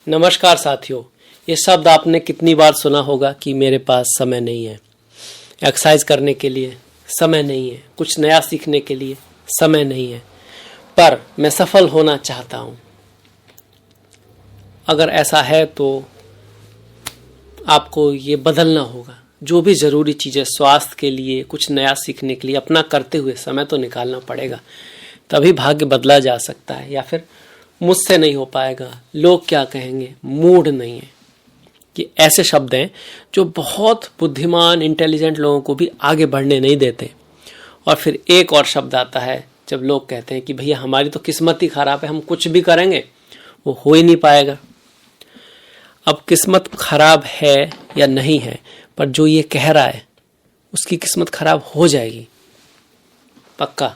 नमस्कार साथियों, ये शब्द आपने कितनी बार सुना होगा कि मेरे पास समय नहीं है, एक्सरसाइज करने के लिए समय नहीं है, कुछ नया सीखने के लिए समय नहीं है, पर मैं सफल होना चाहता हूँ। अगर ऐसा है तो आपको ये बदलना होगा। जो भी ज़रूरी चीज़ें स्वास्थ्य के लिए, कुछ नया सीखने के लिए अपना करते हुए समय तो निकालना पड़ेगा, तभी भाग्य बदला जा सकता है। या फिर मुझसे नहीं हो पाएगा, लोग क्या कहेंगे, मूड नहीं है, कि ऐसे शब्द हैं जो बहुत बुद्धिमान इंटेलिजेंट लोगों को भी आगे बढ़ने नहीं देते। और फिर एक और शब्द आता है जब लोग कहते हैं कि भैया हमारी तो किस्मत ही खराब है, हम कुछ भी करेंगे वो हो ही नहीं पाएगा। अब किस्मत खराब है या नहीं है, पर जो ये कह रहा है उसकी किस्मत खराब हो जाएगी पक्का।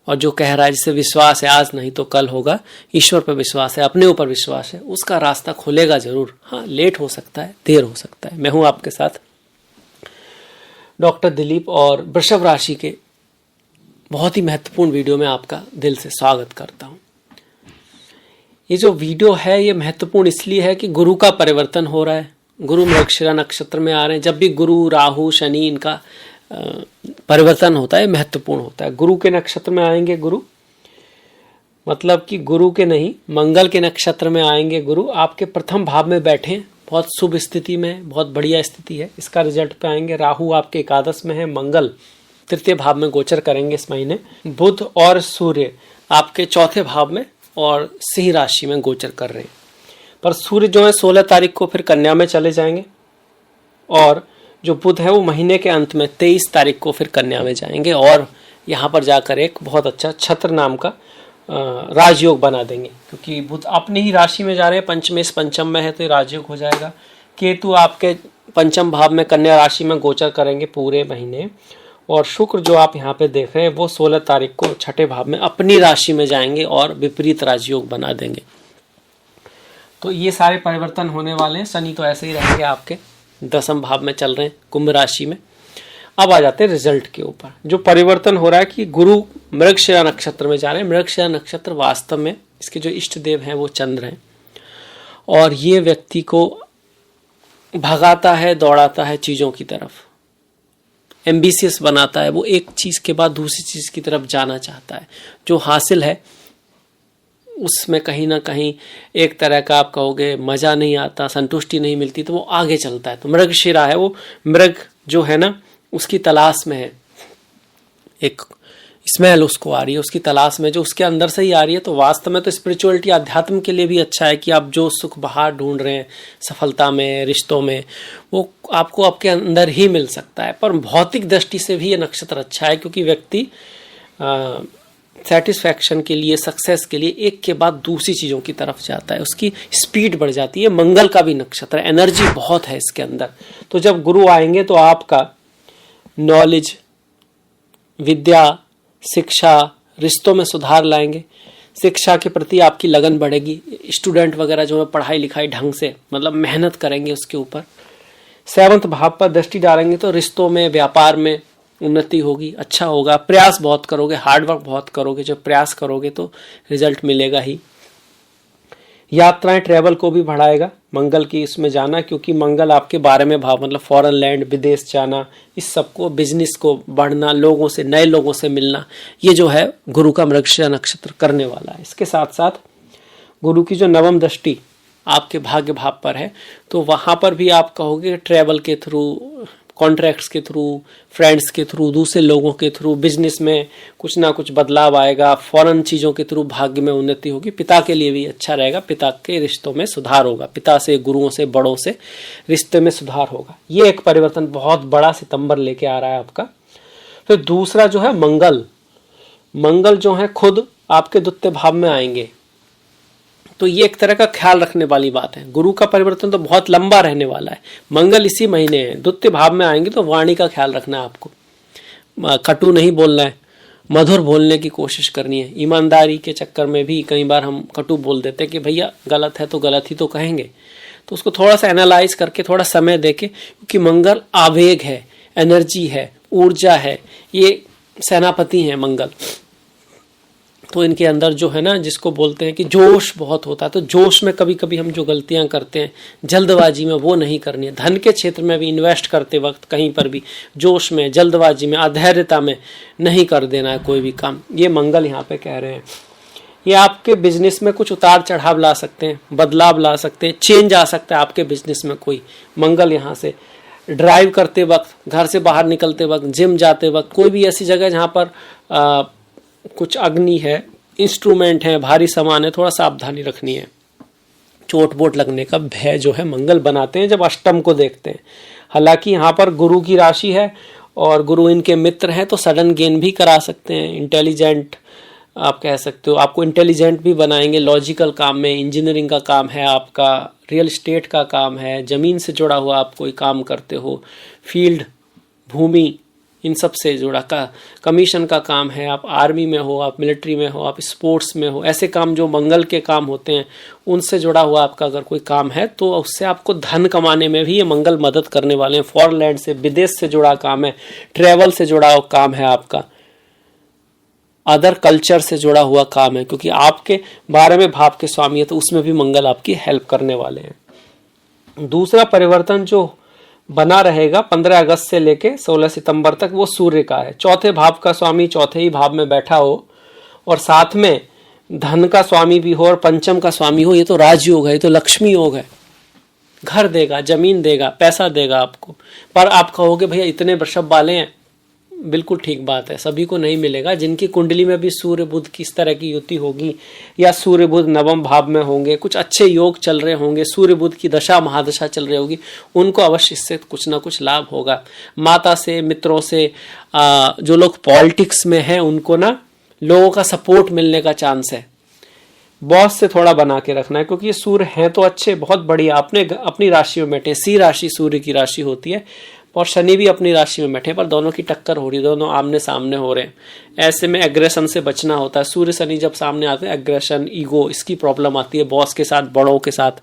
और जो कह रहा है, जिसे विश्वास है आज नहीं तो कल होगा, ईश्वर पर विश्वास है, अपने ऊपर विश्वास है, उसका रास्ता खुलेगा जरूर। हाँ, लेट हो सकता है, देर हो सकता है। मैं हूं आपके साथ डॉक्टर दिलीप, और वृषभ राशि के बहुत ही महत्वपूर्ण वीडियो में आपका दिल से स्वागत करता हूं। ये जो वीडियो है ये महत्वपूर्ण इसलिए है कि गुरु का परिवर्तन हो रहा है। गुरु मृगशिरा नक्षत्र में आ रहे हैं। जब भी गुरु, राहु, शनि इनका परिवर्तन होता है, महत्वपूर्ण होता है। गुरु के नक्षत्र में आएंगे गुरु, मतलब कि गुरु के नहीं, मंगल के नक्षत्र में आएंगे गुरु। आपके प्रथम भाव में बैठे, बहुत शुभ स्थिति में, बहुत बढ़िया स्थिति है। इसका रिजल्ट पे आएंगे। राहु आपके एकादश में है, मंगल तृतीय भाव में गोचर करेंगे इस महीने। बुध और सूर्य आपके चौथे भाव में और सिंह राशि में गोचर कर रहे हैं। पर सूर्य जो है 16 तारीख को फिर कन्या में चले जाएंगे, और जो बुध है वो महीने के अंत में 23 तारीख को फिर कन्या में जाएंगे, और यहाँ पर जाकर एक बहुत अच्छा छत्र नाम का राजयोग बना देंगे, क्योंकि बुध अपनी ही राशि में जा रहे हैं। पंचमेश पंचम में है तो ये राजयोग हो जाएगा। केतु आपके पंचम भाव में कन्या राशि में गोचर करेंगे पूरे महीने, और शुक्र जो आप यहाँ पे देख रहे हैं वो 16 तारीख को छठे भाव में अपनी राशि में जाएंगे और विपरीत राजयोग बना देंगे। तो ये सारे परिवर्तन होने वाले हैं। शनि तो ऐसे ही रहेंगे, आपके दसम भाव में चल रहे हैं, कुंभ राशि में। अब आ जाते हैं रिजल्ट के ऊपर। जो परिवर्तन हो रहा है कि गुरु मृगशिरा नक्षत्र में जा रहे हैं। मृगशिरा नक्षत्र वास्तव में इसके जो इष्ट देव हैं वो चंद्र हैं, और ये व्यक्ति को भगाता है, दौड़ाता है चीजों की तरफ, एम्बिशियस बनाता है। वो एक चीज के बाद दूसरी चीज की तरफ जाना चाहता है। जो हासिल है उसमें कहीं ना कहीं एक तरह का आप कहोगे मजा नहीं आता, संतुष्टि नहीं मिलती, तो वो आगे चलता है। तो मृगशिरा है, वो मृग जो है ना उसकी तलाश में है, एक स्मेल उसको आ रही है, उसकी तलाश में जो उसके अंदर से ही आ रही है। तो वास्तव में तो स्पिरिचुअलिटी, अध्यात्म के लिए भी अच्छा है कि आप जो सुख बाहर ढूंढ रहे हैं, सफलता में, रिश्तों में, वो आपको आपके अंदर ही मिल सकता है। पर भौतिक दृष्टि से भी ये नक्षत्र अच्छा है, क्योंकि व्यक्ति सेटिस्फैक्शन के लिए, सक्सेस के लिए एक के बाद दूसरी चीजों की तरफ जाता है, उसकी स्पीड बढ़ जाती है। मंगल का भी नक्षत्र है, एनर्जी बहुत है इसके अंदर। तो जब गुरु आएंगे तो आपका नॉलेज, विद्या, शिक्षा, रिश्तों में सुधार लाएंगे। शिक्षा के प्रति आपकी लगन बढ़ेगी। स्टूडेंट वगैरह जो है पढ़ाई लिखाई ढंग से, मतलब मेहनत करेंगे उसके ऊपर। 7वें भाव पर दृष्टि डालेंगे तो रिश्तों में, व्यापार में उन्नति होगी, अच्छा होगा। प्रयास बहुत करोगे, हार्डवर्क बहुत करोगे। जब प्रयास करोगे तो रिजल्ट मिलेगा ही। यात्राएं, ट्रेवल को भी बढ़ाएगा मंगल की इसमें जाना, क्योंकि मंगल आपके 12वें भाव, मतलब फॉरेन लैंड, विदेश जाना, इस सबको, बिजनेस को बढ़ना, लोगों से, नए लोगों से मिलना, ये जो है गुरु का मृगशिरा नक्षत्र करने वाला है। इसके साथ साथ गुरु की जो 9वीं दृष्टि आपके भाग्य भाव पर है, तो वहां पर भी आप कहोगे ट्रेवल के थ्रू, कॉन्ट्रैक्ट्स के थ्रू, फ्रेंड्स के थ्रू, दूसरे लोगों के थ्रू बिजनेस में कुछ ना कुछ बदलाव आएगा। फॉरेन चीजों के थ्रू भाग्य में उन्नति होगी। पिता के लिए भी अच्छा रहेगा, पिता के रिश्तों में सुधार होगा, पिता से, गुरुओं से, बड़ों से रिश्ते में सुधार होगा। ये एक परिवर्तन बहुत बड़ा सितंबर लेके आ रहा है आपका। फिर दूसरा जो है मंगल जो है खुद आपके द्वितीय भाव में आएंगे, तो ये एक तरह का ख्याल रखने वाली बात है। गुरु का परिवर्तन तो बहुत लंबा रहने वाला है। मंगल इसी महीने है, द्वितीय भाव में आएंगे, तो वाणी का ख्याल रखना है आपको। कटु नहीं बोलना है, मधुर बोलने की कोशिश करनी है। ईमानदारी के चक्कर में भी कई बार हम कटु बोल देते हैं कि भैया गलत है तो गलत ही तो कहेंगे, तो उसको थोड़ा सा एनालाइज करके, थोड़ा समय देके, क्योंकि मंगल आवेग है, एनर्जी है, ऊर्जा है, ये सेनापति हैं मंगल। तो इनके अंदर जो है ना, जिसको बोलते हैं कि जोश बहुत होता है, तो जोश में कभी कभी हम जो गलतियां करते हैं जल्दबाजी में, वो नहीं करनी है। धन के क्षेत्र में भी इन्वेस्ट करते वक्त कहीं पर भी जोश में, जल्दबाजी में, अधैर्यता में नहीं कर देना है कोई भी काम। ये मंगल यहाँ पे कह रहे हैं। ये आपके बिजनेस में कुछ उतार चढ़ाव ला सकते हैं, बदलाव ला सकते हैं, चेंज आ सकता है आपके बिजनेस में कोई। मंगल यहाँ से ड्राइव करते वक्त, घर से बाहर निकलते वक्त, जिम जाते वक्त, कोई भी ऐसी जगह जहाँ पर कुछ अग्नि है, इंस्ट्रूमेंट है, भारी सामान है, थोड़ा सावधानी रखनी है। चोट वोट लगने का भय जो है मंगल बनाते हैं जब अष्टम को देखते हैं। हालांकि यहाँ पर गुरु की राशि है और गुरु इनके मित्र हैं, तो सडन गेन भी करा सकते हैं। इंटेलिजेंट आप कह सकते हो, आपको इंटेलिजेंट भी बनाएंगे। लॉजिकल काम में, इंजीनियरिंग का काम है आपका, रियल एस्टेट का काम है, जमीन से जुड़ा हुआ आप कोई काम करते हो, फील्ड, भूमि, इन सब से जुड़ा का कमीशन का काम है, आप आर्मी में हो, आप मिलिट्री में हो, आप स्पोर्ट्स में हो, ऐसे काम जो मंगल के काम होते हैं उनसे जुड़ा हुआ आपका अगर कोई काम है तो उससे आपको धन कमाने में भी ये मंगल मदद करने वाले हैं। फॉरेन लैंड से, विदेश से जुड़ा काम है, ट्रेवल से जुड़ा हुआ काम है आपका, अदर कल्चर से जुड़ा हुआ काम है, क्योंकि आपके 12वें भाव के स्वामी है तो उसमें भी मंगल आपकी हेल्प करने वाले हैं। दूसरा परिवर्तन जो बना रहेगा 15 अगस्त से लेके 16 सितंबर तक, वो सूर्य का है। चौथे भाव का स्वामी चौथे ही भाव में बैठा हो और साथ में धन का स्वामी भी हो और पंचम का स्वामी हो, ये तो राजयोग है, ये तो लक्ष्मी योग है। घर देगा, जमीन देगा, पैसा देगा आपको। पर आप कहोगे भैया इतने वृषभ वाले हैं, बिल्कुल ठीक बात है, सभी को नहीं मिलेगा। जिनकी कुंडली में भी सूर्य बुध की इस तरह की युति होगी या सूर्य बुध नवम भाव में होंगे, कुछ अच्छे योग चल रहे होंगे, सूर्य बुध की दशा महादशा चल रही होगी, उनको अवश्य इससे कुछ ना कुछ लाभ होगा। माता से, मित्रों से, जो लोग पॉलिटिक्स में हैं उनको ना लोगों का सपोर्ट मिलने का चांस है। बॉस से थोड़ा बना के रखना है, क्योंकि ये सूर्य हैं तो अच्छे, बहुत बढ़िया, अपने अपनी राशि में बैठे। सी राशि सूर्य की राशि होती है और शनि भी अपनी राशि में बैठे, पर दोनों की टक्कर हो रही है, दोनों आमने सामने हो रहे हैं। ऐसे में एग्रेशन से बचना होता है। सूर्य शनि जब सामने आते हैं, एग्रेशन, ईगो, इसकी प्रॉब्लम आती है। बॉस के साथ, बड़ों के साथ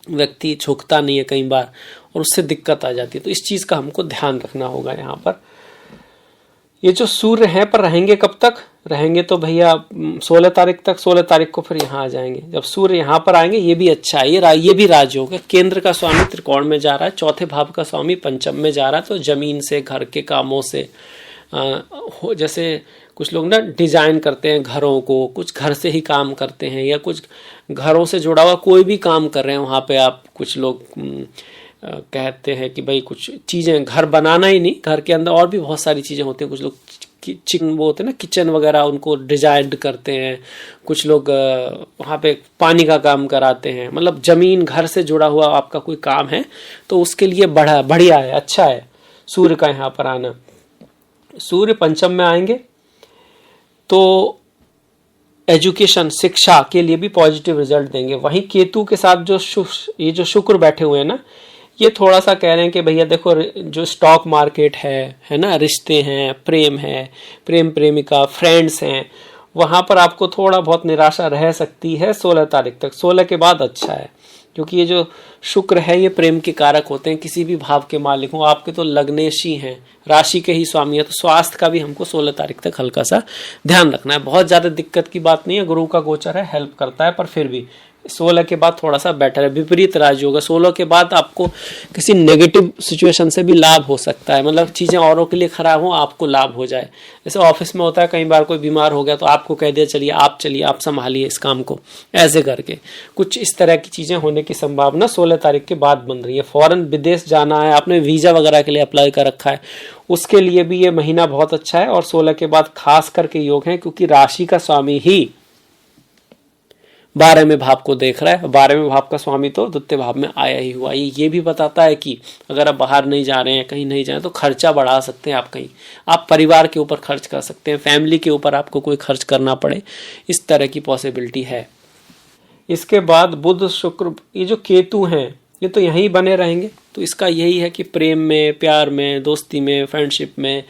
व्यक्ति झुकता नहीं है कई बार और उससे दिक्कत आ जाती है। तो इस चीज का हमको ध्यान रखना होगा। यहाँ पर ये जो सूर्य है पर रहेंगे कब तक रहेंगे, तो भैया 16 तारीख तक। 16 तारीख को फिर यहाँ आ जाएंगे। जब सूर्य यहाँ पर आएंगे, ये भी अच्छा है, ये भी राजयोग है। केंद्र का स्वामी त्रिकोण में जा रहा है, चौथे भाव का स्वामी पंचम में जा रहा है, तो जमीन से, घर के कामों से, जैसे कुछ लोग ना डिजाइन करते हैं घरों को, कुछ घर से ही काम करते हैं, या कुछ घरों से जुड़ा हुआ कोई भी काम कर रहे हैं, वहाँ पे आप कुछ लोग कहते हैं कि भाई कुछ चीजें, घर बनाना ही नहीं, घर के अंदर और भी बहुत सारी चीजें होती हैं। कुछ लोग वो होते हैं ना किचन वगैरह, उनको डिजाइन करते हैं। कुछ लोग वहाँ पे पानी का काम कराते हैं। मतलब जमीन, घर से जुड़ा हुआ आपका कोई काम है तो उसके लिए बढ़िया है, अच्छा है सूर्य का यहाँ पर आना। सूर्य पंचम में आएंगे तो एजुकेशन, शिक्षा के लिए भी पॉजिटिव रिजल्ट देंगे। वहीं केतु के साथ ये जो शुक्र बैठे हुए हैं ना, ये थोड़ा सा कह रहे हैं कि भैया देखो, जो स्टॉक मार्केट है ना, रिश्ते हैं, प्रेम है, प्रेम प्रेमिका, फ्रेंड्स हैं, वहां पर आपको थोड़ा बहुत निराशा रह सकती है 16 तारीख तक। 16 के बाद अच्छा है, क्योंकि ये जो शुक्र है ये प्रेम के कारक होते हैं। किसी भी भाव के मालिक हो, आपके तो लग्नेशी हैं, राशि के ही स्वामी है, तो स्वास्थ्य का भी हमको 16 तारीख तक हल्का सा ध्यान रखना है। बहुत ज्यादा दिक्कत की बात नहीं है, गुरु का गोचर है, हेल्प करता है, पर फिर भी 16 के बाद थोड़ा सा बेटर है। विपरीत राजयोग है, 16 के बाद आपको किसी नेगेटिव सिचुएशन से भी लाभ हो सकता है। मतलब चीजें औरों के लिए खराब हो, आपको लाभ हो जाए। जैसे ऑफिस में होता है, कई बार कोई बीमार हो गया तो आपको कह दिया चलिए आप संभालिए इस काम को, ऐसे करके कुछ इस तरह की चीजें होने की संभावना 16 तारीख के बाद बन रही है। फॉरेन, विदेश जाना है, आपने वीजा वगैरह के लिए अप्लाई कर रखा है, उसके लिए भी ये महीना बहुत अच्छा है। और 16 के बाद खास करके योग है, क्योंकि राशि का स्वामी ही 12वें भाव को देख रहा है। 12वें भाव का स्वामी तो द्वितीय भाव में आया ही हुआ। ये भी बताता है कि अगर आप बाहर नहीं जा रहे हैं, कहीं नहीं जा रहे हैं, तो खर्चा बढ़ा सकते हैं। आप परिवार के ऊपर खर्च कर सकते हैं, फैमिली के ऊपर आपको कोई खर्च करना पड़े, इस तरह की पॉसिबिलिटी है। इसके बाद बुध, शुक्र, ये जो केतु हैं ये तो यहीं बने रहेंगे। तो इसका यही है कि प्रेम में, प्यार में, दोस्ती में, फ्रेंडशिप में,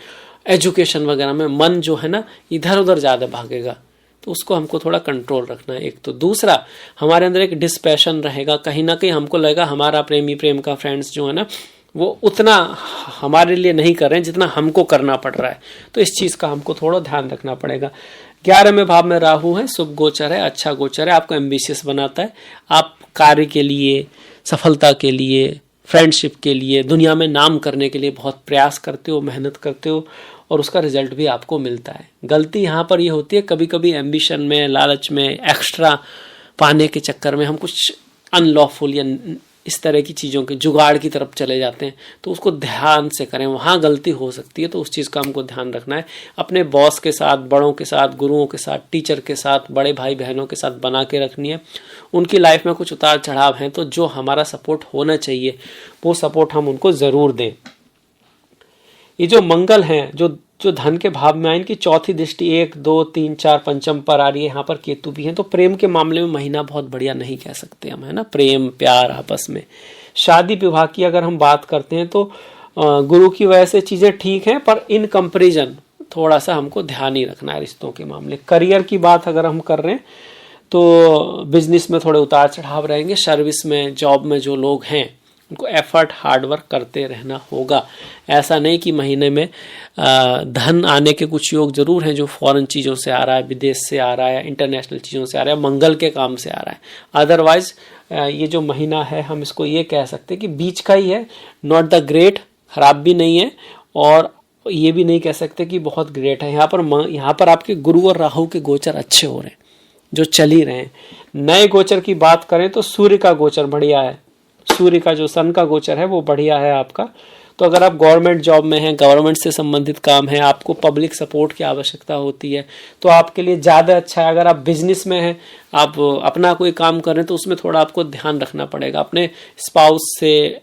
एजुकेशन वगैरह में मन जो है ना इधर उधर ज्यादा भागेगा, तो उसको हमको थोड़ा कंट्रोल रखना है। एक तो दूसरा, हमारे अंदर एक डिस्पैशन रहेगा, कहीं ना कहीं हमको लगेगा हमारा प्रेमी, प्रेम का फ्रेंड्स जो है ना वो उतना हमारे लिए नहीं कर रहे हैं जितना हमको करना पड़ रहा है। तो इस चीज का हमको थोड़ा ध्यान रखना पड़ेगा। 11वें भाव में राहु है, शुभ गोचर है, अच्छा गोचर है, आपको एम्बिशियस बनाता है। आप कार्य के लिए, सफलता के लिए, फ्रेंडशिप के लिए, दुनिया में नाम करने के लिए बहुत प्रयास करते हो, मेहनत करते हो और उसका रिजल्ट भी आपको मिलता है। गलती यहाँ पर ये होती है कभी कभी एम्बिशन में, लालच में, एक्स्ट्रा पाने के चक्कर में हम कुछ अनलॉफुल या इस तरह की चीज़ों के जुगाड़ की तरफ चले जाते हैं, तो उसको ध्यान से करें। वहाँ गलती हो सकती है, तो उस चीज़ का हमको ध्यान रखना है। अपने बॉस के साथ, बड़ों के साथ, गुरुओं के साथ, टीचर के साथ, बड़े भाई बहनों के साथ बना के रखनी है। उनकी लाइफ में कुछ उतार चढ़ाव हैं, तो जो हमारा सपोर्ट होना चाहिए वो सपोर्ट हम उनको ज़रूर दें। ये जो मंगल हैं, जो धन के भाव में आए, इनकी चौथी दृष्टि 1, 2, 3, 4 पंचम पर आ रही है। यहाँ पर केतु भी है, तो प्रेम के मामले में महीना बहुत बढ़िया नहीं कह सकते हम, है ना। प्रेम, प्यार आपस में, शादी विवाह की अगर हम बात करते हैं तो गुरु की वजह से चीज़ें ठीक हैं, पर इन कंपैरिजन थोड़ा सा हमको ध्यान ही रखना है रिश्तों के मामले। करियर की बात अगर हम कर रहे हैं तो बिजनेस में थोड़े उतार चढ़ाव रहेंगे। सर्विस में, जॉब में जो लोग हैं उनको एफर्ट, हार्डवर्क करते रहना होगा। ऐसा नहीं कि महीने में धन आने के कुछ योग जरूर हैं, जो फॉरेन चीज़ों से आ रहा है, विदेश से आ रहा है, इंटरनेशनल चीज़ों से आ रहा है, मंगल के काम से आ रहा है। अदरवाइज ये जो महीना है हम इसको ये कह सकते हैं कि बीच का ही है, नॉट द ग्रेट, खराब भी नहीं है और ये भी नहीं कह सकते कि बहुत ग्रेट है। यहाँ पर आपके गुरु और राहु के गोचर अच्छे हो रहे हैं, जो चल ही रहे हैं। नए गोचर की बात करें तो सूर्य का गोचर बढ़िया है। सूर्य का जो सन का गोचर है वो बढ़िया है आपका। तो अगर आप गवर्नमेंट जॉब में हैं, गवर्नमेंट से संबंधित काम है, आपको पब्लिक सपोर्ट की आवश्यकता होती है, तो आपके लिए ज़्यादा अच्छा है। अगर आप बिजनेस में हैं, आप अपना कोई काम कर रहे हैं, तो उसमें थोड़ा आपको ध्यान रखना पड़ेगा। अपने स्पाउस से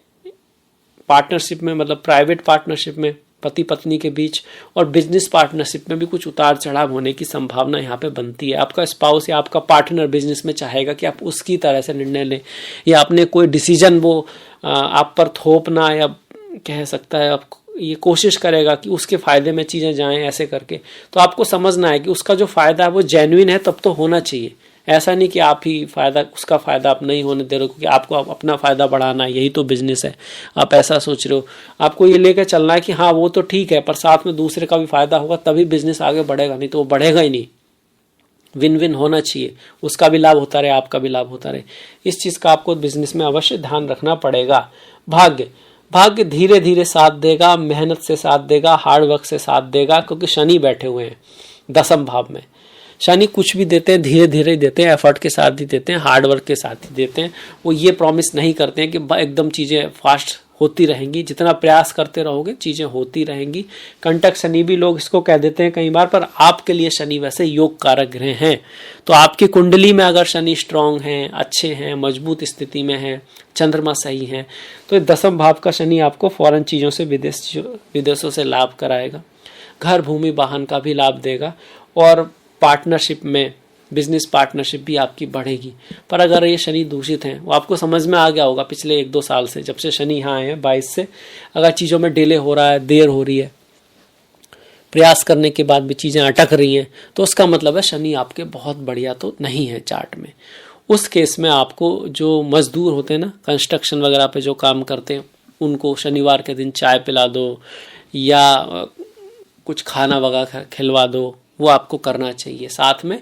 पार्टनरशिप में, मतलब प्राइवेट पार्टनरशिप में, पति पत्नी के बीच और बिजनेस पार्टनरशिप में भी कुछ उतार चढ़ाव होने की संभावना यहाँ पे बनती है। आपका स्पाउस या आपका पार्टनर बिजनेस में चाहेगा कि आप उसकी तरह से निर्णय लें, या अपने कोई डिसीजन वो आप पर थोपना, या कह सकता है आप ये कोशिश करेगा कि उसके फायदे में चीज़ें जाएं ऐसे करके। तो आपको समझना है कि उसका जो फायदा है वो जेन्युइन है, तब तो होना चाहिए। ऐसा नहीं कि आप ही उसका फायदा आप नहीं होने दे रहे हो, क्योंकि आपको अपना फायदा बढ़ाना है, यही तो बिजनेस है। आप ऐसा सोच रहे हो, आपको ये लेकर चलना है कि हाँ वो तो ठीक है, पर साथ में दूसरे का भी फायदा होगा, तभी बिजनेस आगे बढ़ेगा, नहीं तो वो बढ़ेगा ही नहीं। विन विन होना चाहिए, उसका भी लाभ होता रहे, आपका भी लाभ होता रहे। इस चीज़ का आपको बिजनेस में अवश्य ध्यान रखना पड़ेगा। भाग्य धीरे धीरे साथ देगा, मेहनत से साथ देगा, हार्डवर्क से साथ देगा, क्योंकि शनि बैठे हुए हैं 10वें भाव में। शनि कुछ भी देते हैं धीरे धीरे देते हैं, एफर्ट के साथ ही देते हैं, हार्डवर्क के साथ ही देते हैं। वो ये प्रॉमिस नहीं करते हैं कि एकदम चीज़ें फास्ट होती रहेंगी। जितना प्रयास करते रहोगे चीज़ें होती रहेंगी। कंटक शनि भी लोग इसको कह देते हैं कई बार, पर आपके लिए शनि वैसे योग कारक ग्रह हैं। तो आपकी कुंडली में अगर शनि स्ट्रांग हैं, अच्छे हैं, मजबूत स्थिति में हैं, चंद्रमा सही हैं, तो 10वें भाव का शनि आपको फॉरेन चीज़ों से, विदेशों से लाभ कराएगा। घर, भूमि, वाहन का भी लाभ देगा और पार्टनरशिप में, बिजनेस पार्टनरशिप भी आपकी बढ़ेगी। पर अगर ये शनि दूषित हैं, वो आपको समझ में आ गया होगा पिछले 1-2 साल से, जब से शनि यहाँ आए हैं 22 से, अगर चीज़ों में डिले हो रहा है, देर हो रही है, प्रयास करने के बाद भी चीज़ें अटक रही हैं, तो उसका मतलब है शनि आपके बहुत बढ़िया तो नहीं है चार्ट में। उस केस में आपको जो मजदूर होते हैं ना, कंस्ट्रक्शन वगैरह पे जो काम करते हैं, उनको शनिवार के दिन चाय पिला दो या कुछ खाना वगैरह खिलवा दो, वो आपको करना चाहिए। साथ में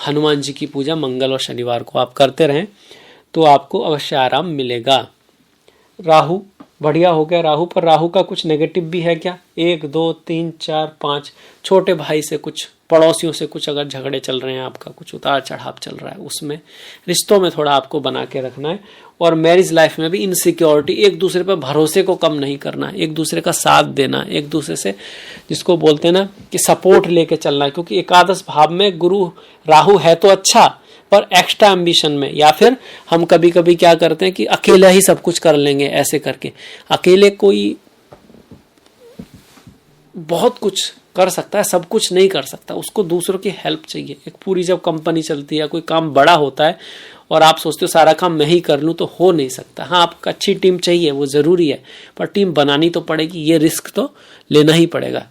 हनुमान जी की पूजा मंगल और शनिवार को आप करते रहें, तो आपको अवश्य आराम मिलेगा। राहु बढ़िया हो गया राहु, पर राहु का कुछ नेगेटिव भी है क्या? 1, 2, 3, 4, 5 छोटे भाई से, कुछ पड़ोसियों से कुछ अगर झगड़े चल रहे हैं, आपका कुछ उतार चढ़ाव चल रहा है, उसमें रिश्तों में थोड़ा आपको बना के रखना है। और मैरिज लाइफ में भी इनसिक्योरिटी, एक दूसरे पर भरोसे को कम नहीं करना, एक दूसरे का साथ देना, एक दूसरे से जिसको बोलते हैं ना कि सपोर्ट लेके चलना। क्योंकि एकादश भाव में गुरु राहु है तो अच्छा, पर एक्स्ट्रा एम्बिशन में, या फिर हम कभी कभी क्या करते हैं कि अकेला ही सब कुछ कर लेंगे, ऐसे करके। अकेले कोई बहुत कुछ कर सकता है, सब कुछ नहीं कर सकता, उसको दूसरों की हेल्प चाहिए। एक पूरी जब कंपनी चलती है, कोई काम बड़ा होता है और आप सोचते हो सारा काम मैं ही कर लूँ, तो हो नहीं सकता। हाँ, आपको अच्छी टीम चाहिए, वो ज़रूरी है, पर टीम बनानी तो पड़ेगी, ये रिस्क तो लेना ही पड़ेगा।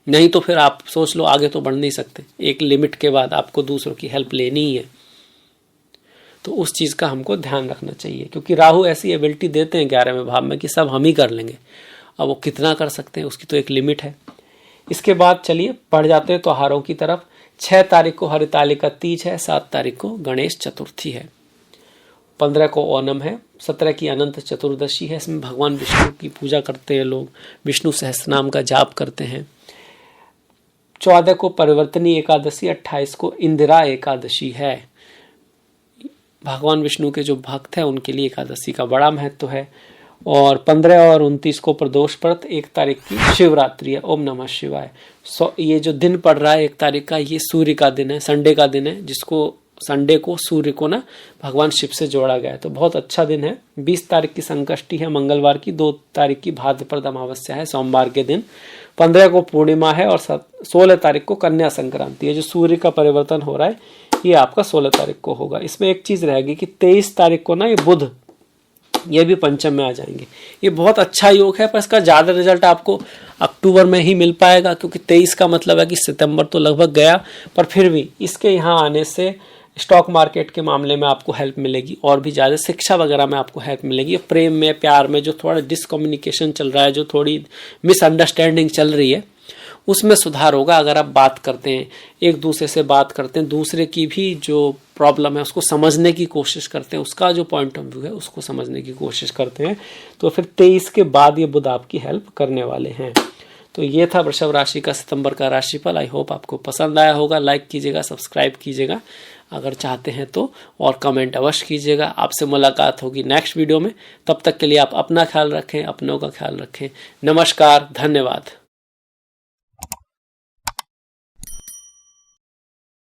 नहीं तो फिर आप सोच लो आगे तो बढ़ नहीं सकते, एक लिमिट के बाद आपको दूसरों की हेल्प लेनी ही है। तो उस चीज़ का हमको ध्यान रखना चाहिए, क्योंकि राहु ऐसी एबिलिटी देते हैं 11वें भाव में कि सब हम ही कर लेंगे। अब वो कितना कर सकते हैं उसकी तो एक लिमिट है। इसके बाद चलिए बढ़ जाते हैं त्योहारों की तरफ। 6 तारीख को हरितालिका तीज है, 7 तारीख को गणेश चतुर्थी है, 15 को ओणम है, 17 की अनंत चतुर्दशी है। इसमें भगवान विष्णु की पूजा करते हैं लोग, विष्णु सहस्त्रनाम का जाप करते हैं। 14 को परिवर्तनी एकादशी, 28 को इंदिरा एकादशी है। भगवान विष्णु के जो भक्त हैं उनके लिए एकादशी का बड़ा महत्व है। और 15 और 29 को प्रदोष व्रत, 1 तारीख की शिवरात्रि है। ओम नमः शिवाय। ये जो दिन पड़ रहा है 1 तारीख का, ये सूर्य का दिन है, संडे का दिन है, जिसको संडे को सूर्य को ना भगवान शिव से जोड़ा गया है, तो बहुत अच्छा दिन है। 20 तारीख की संकष्टी है मंगलवार की, 2 तारीख की भाद्रपद अमावस्या है सोमवार के दिन, 15 को पूर्णिमा है और 16 तारीख को कन्या संक्रांति है। जो सूर्य का परिवर्तन हो रहा है ये आपका 16 तारीख को होगा। इसमें एक चीज रहेगी कि 23 तारीख को ना ये बुध, ये भी पंचम में आ जाएंगे। ये बहुत अच्छा योग है, पर इसका ज्यादा रिजल्ट आपको अक्टूबर में ही मिल पाएगा, क्योंकि 23 का मतलब है कि सितंबर तो लगभग गया, पर फिर भी इसके यहाँ आने से स्टॉक मार्केट के मामले में आपको हेल्प मिलेगी, और भी ज़्यादा शिक्षा वगैरह में आपको हेल्प मिलेगी। प्रेम में, प्यार में जो थोड़ा डिसकम्युनिकेशन चल रहा है, जो थोड़ी मिसअंडरस्टैंडिंग चल रही है, उसमें सुधार होगा। अगर आप बात करते हैं, एक दूसरे से बात करते हैं, दूसरे की भी जो प्रॉब्लम है उसको समझने की कोशिश करते हैं, उसका जो पॉइंट ऑफ व्यू है उसको समझने की कोशिश करते हैं, तो फिर 23 के बाद ये बुध आपकी हेल्प करने वाले हैं। तो ये था वृषभ राशि का सितंबर का राशिफल। आई होप आपको पसंद आया होगा। लाइक कीजिएगा, सब्सक्राइब कीजिएगा अगर चाहते हैं तो, और कमेंट अवश्य कीजिएगा। आपसे मुलाकात होगी नेक्स्ट वीडियो में। तब तक के लिए आप अपना ख्याल रखें, अपनों का ख्याल रखें। नमस्कार, धन्यवाद।